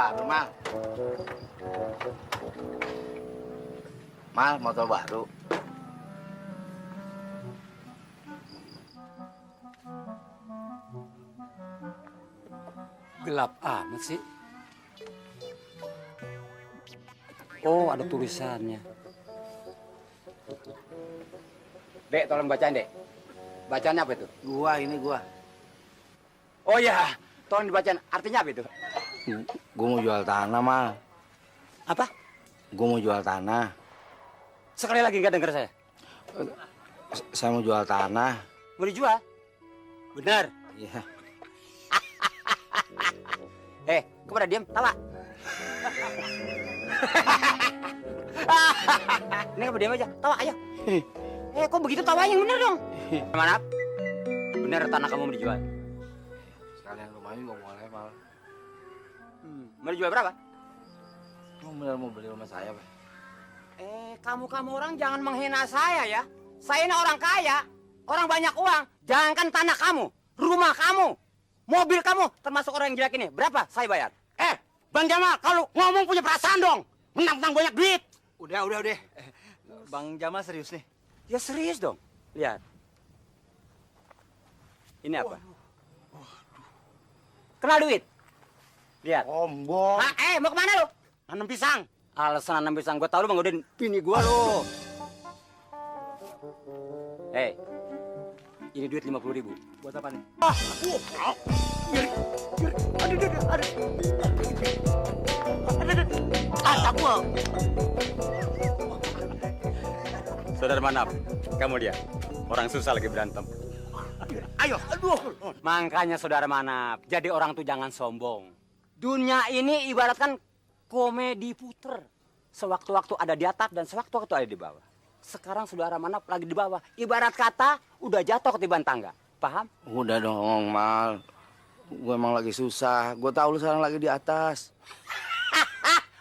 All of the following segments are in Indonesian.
baru, Mal. Mal, motor baru. Gelap amat sih. Oh, ada tulisannya. Dek, tolong bacain, Dek. Bacaannya apa itu? Ini gua. Oh ya, tolong dibacain. Artinya apa itu? Gua mau jual tanah, Mal. Apa? Gua mau jual tanah. Sekali lagi nggak dengar saya. Saya mau jual tanah. Mau dijual? Benar. Iya. Kok pada diam? Tawa. Ini kamu diam aja. Tawa, ayo. Kok begitu tawanya yang bener dong? Mana? Bener tanah kamu mau dijual. Sekalian rumahnya juga boleh, Mal. Mau dijual berapa? Lu bener mau beli rumah saya, Pak? Kamu orang jangan menghina saya ya. Saya ini orang kaya, orang banyak uang. Jangankan tanah kamu, rumah kamu, mobil kamu, termasuk orang yang jelek ini. Berapa saya bayar? Bang Jamal, kalau ngomong punya perasaan dong. Menang-menang banyak duit. Udah. Bang Jamal serius nih. Ya serius dong. Lihat. Ini apa? Kenal duit? Lihat. Sombong. Mau kemana lu? Nanam pisang. Alasan nanam pisang, gue tau lu menggodain bini gue lu. Ini duit 50.000. Buat apa nih? Saudara Manap, kamu lihat. Orang susah lagi berantem. Ayo, Makanya saudara Manap, jadi orang tuh jangan sombong. Dunia ini ibaratkan komedi puter. Sewaktu-waktu ada di atas dan sewaktu-waktu ada di bawah. Sekarang saudara Manap lagi di bawah. Ibarat kata udah jatuh ketiban tangga. Paham? Udah dong, Mal. Gue emang lagi susah. Gue tahu lu sekarang lagi di atas.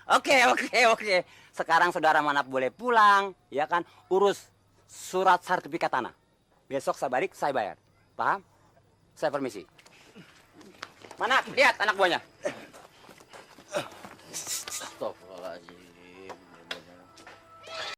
Oke. Sekarang saudara Manap boleh pulang, ya kan? Urus surat sertifikat tanah. Besok saya balik, saya bayar. Paham? Saya permisi. Manap, lihat anak buahnya.